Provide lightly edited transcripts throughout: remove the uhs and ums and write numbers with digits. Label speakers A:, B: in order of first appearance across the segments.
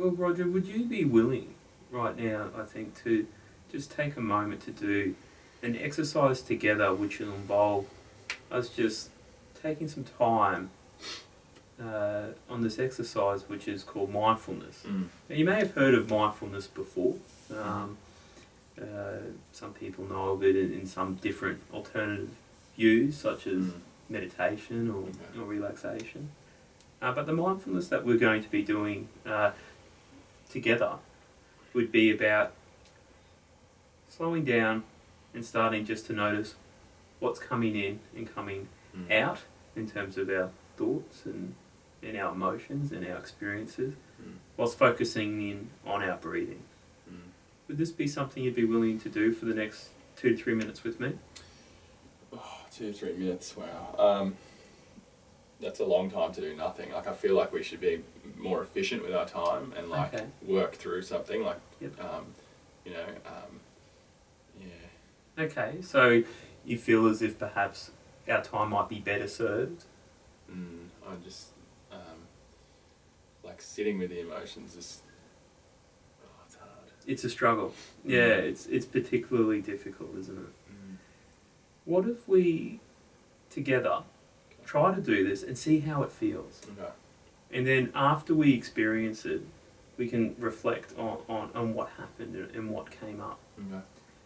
A: Well, Roger, would you be willing right now, I think, to just take a moment to do an exercise together which will involve us just taking some time on this exercise which is called mindfulness. Now, you may have heard of mindfulness before. Some people know of it in some different alternative views, such as meditation or relaxation. But the mindfulness that we're going to be doing together would be about slowing down and starting just to notice what's coming in and coming out in terms of our thoughts and our emotions and our experiences, whilst focusing in on our breathing. Would this be something you'd be willing to do for the next 2 to 3 minutes with me?
B: 2 to 3 minutes, wow. That's a long time to do nothing. Like, I feel like we should be more efficient with our time and work through something like,
A: Yep.
B: yeah.
A: Okay, so you feel as if perhaps our time might be better served?
B: I just, like sitting with the emotions is, it's hard.
A: It's a struggle. Yeah, it's particularly difficult, isn't it? What if we, together, try to do this and see how it feels?
B: Okay.
A: And then after we experience it, we can reflect on what happened and what came up.
B: Okay.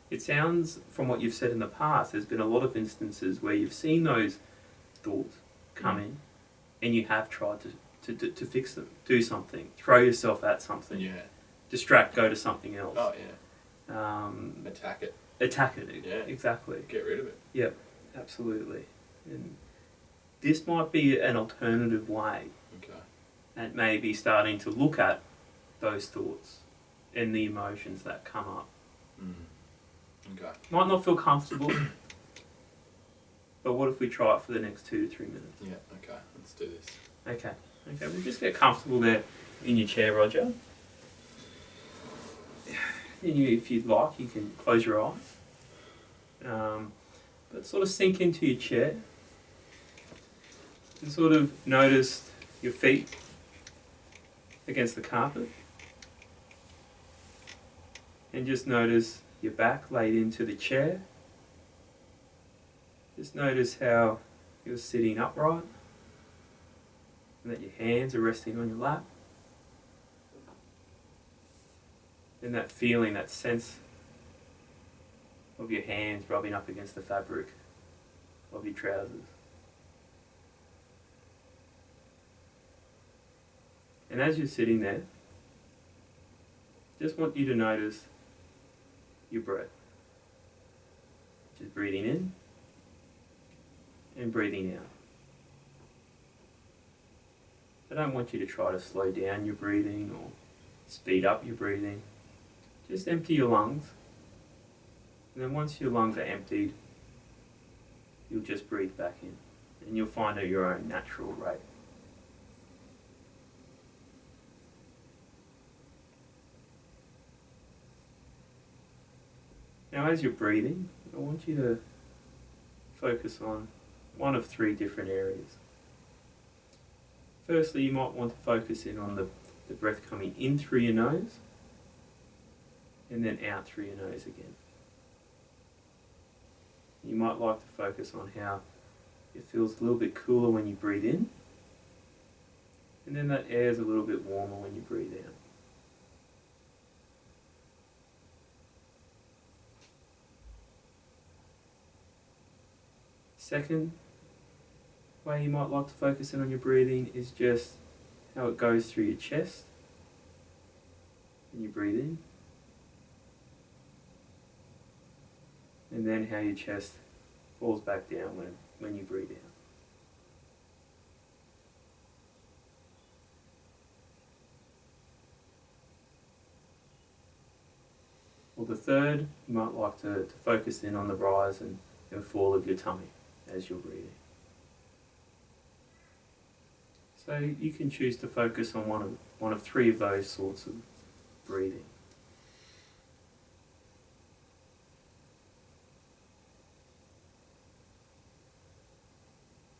A: It sounds, from what you've said in the past, there's been a lot of instances where you've seen those thoughts come in and you have tried to fix them, do something, throw yourself at something, distract, go to something else.
B: Oh, yeah. Attack it.
A: Attack it,
B: Yeah.
A: exactly.
B: Get rid of it.
A: Yep, absolutely. And this might be an alternative way at maybe starting to look at those thoughts and the emotions that come up.
B: Okay.
A: Might not feel comfortable, but what if we try it for the next 2 to 3 minutes?
B: Yeah, okay. Let's do this.
A: Okay, we'll just get comfortable there in your chair, Roger. And if you'd like, you can close your eyes. But sort of sink into your chair and sort of notice your feet against the carpet. And just notice your back laid into the chair. Just notice how you're sitting upright and that your hands are resting on your lap. And that feeling, that sense of your hands rubbing up against the fabric of your trousers. And as you're sitting there, just want you to notice your breath. Just breathing in and breathing out. I don't want you to try to slow down your breathing or speed up your breathing. Just empty your lungs. And then once your lungs are emptied, you'll just breathe back in. And you'll find at your own natural rate. Now as you're breathing, I want you to focus on one of 3 different areas. Firstly, you might want to focus in on the breath coming in through your nose and then out through your nose again. You might like to focus on how it feels a little bit cooler when you breathe in, and then that air is a little bit warmer when you breathe out. Second way you might like to focus in on your breathing is just how it goes through your chest when you breathe in, and then how your chest falls back down when you breathe out. Well, the third, you might like to focus in on the rise and fall of your tummy as you're breathing. So you can choose to focus on one of 3 of those sorts of breathing.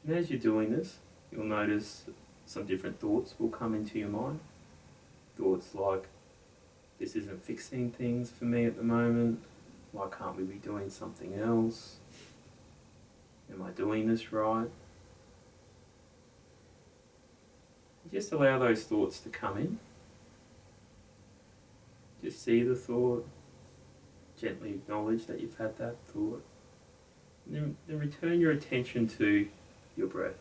A: And as you're doing this, you'll notice some different thoughts will come into your mind. thoughts like, this isn't fixing things for me at the moment, why can't we be doing something else, am I doing this right? Just allow those thoughts to come in. Just see the thought, gently acknowledge that you've had that thought, and then return your attention to your breath.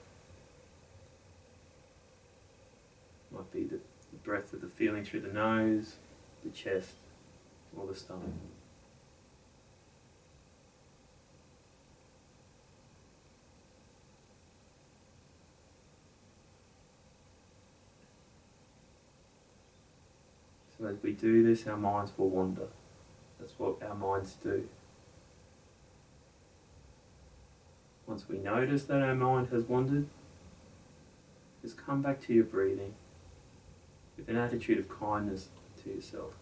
A: Might be the breath of the feeling through the nose, the chest, or the stomach. So as we do this, our minds will wander. That's what our minds do. Once we notice that our mind has wandered, just come back to your breathing with an attitude of kindness to yourself.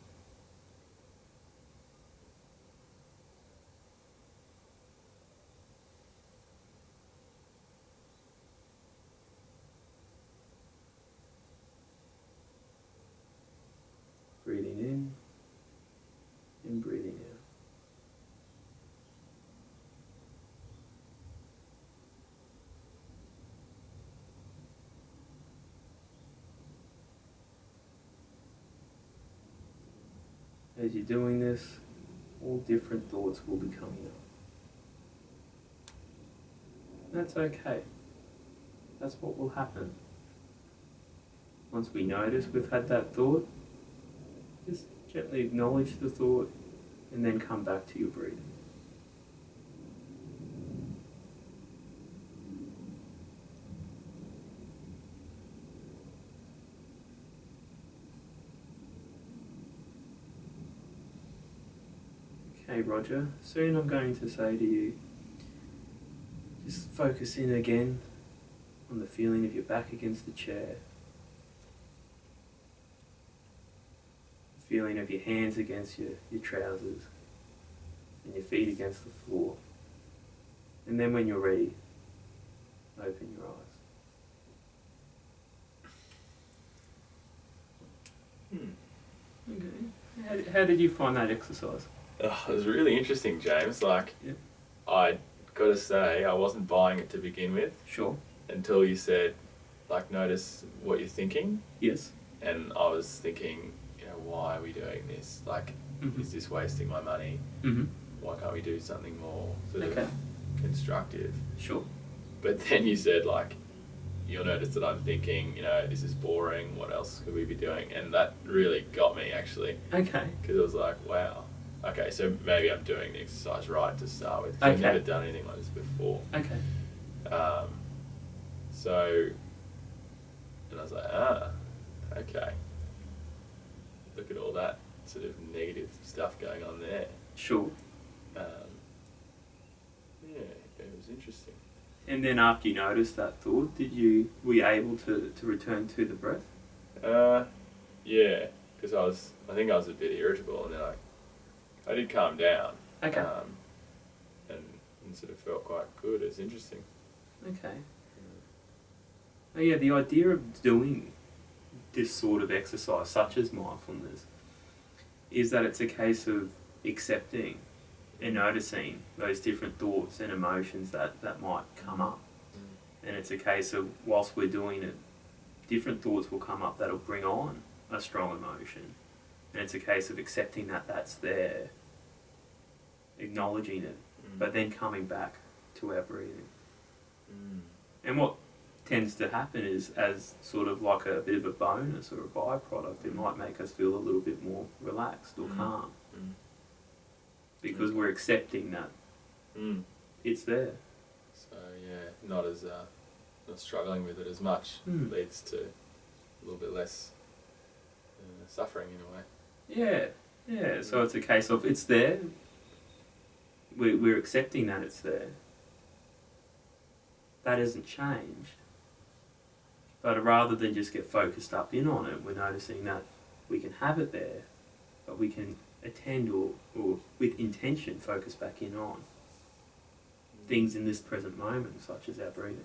A: Breathing in and breathing out. As you're doing this, all different thoughts will be coming up. That's okay. That's what will happen. Once we notice we've had that thought, just gently acknowledge the thought and then come back to your breathing. Okay, Roger, soon I'm going to say to you, just focus in again on the feeling of your back against the chair, the feeling of your hands against your trousers, and your feet against the floor. And then when you're ready, open your eyes. Okay. How did you find that exercise?
B: Oh, it was really interesting, James. Like,
A: Yep.
B: I got to say, I wasn't buying it to begin with.
A: Sure.
B: Until you said, like, notice what you're thinking.
A: Yes.
B: And I was thinking, why are we doing this? Like, is this wasting my money? Why can't we do something more sort of constructive?
A: Sure.
B: But then you said, like, you'll notice that I'm thinking, this is boring, what else could we be doing? And that really got me, actually.
A: Okay.
B: Because I was like, wow. Okay, so maybe I'm doing the exercise right to start with. I've never done anything like this before.
A: Okay.
B: And I was like, okay. Look at all that sort of negative stuff going on there.
A: Sure.
B: Yeah, it was interesting.
A: And then after you noticed that thought, were you able to return to the breath?
B: Yeah, because I think I was a bit irritable, and then I did calm down.
A: Okay.
B: And sort of felt quite good. It's interesting.
A: Okay. Oh yeah, the idea of doing this sort of exercise, such as mindfulness, is that it's a case of accepting and noticing those different thoughts and emotions that might come up. And it's a case of, whilst we're doing it, different thoughts will come up that'll bring on a strong emotion. And it's a case of accepting that that's there, acknowledging it, but then coming back to our breathing. And what tends to happen is, as sort of like a bit of a bonus or a byproduct, it might make us feel a little bit more relaxed or calm. Because we're accepting that it's there.
B: So yeah, not struggling with it as much leads to a little bit less suffering in a way.
A: Yeah. So it's a case of, it's there. We're accepting that it's there. That hasn't changed. But rather than just get focused up in on it, we're noticing that we can have it there, but we can attend or with intention focus back in on things in this present moment, such as our breathing.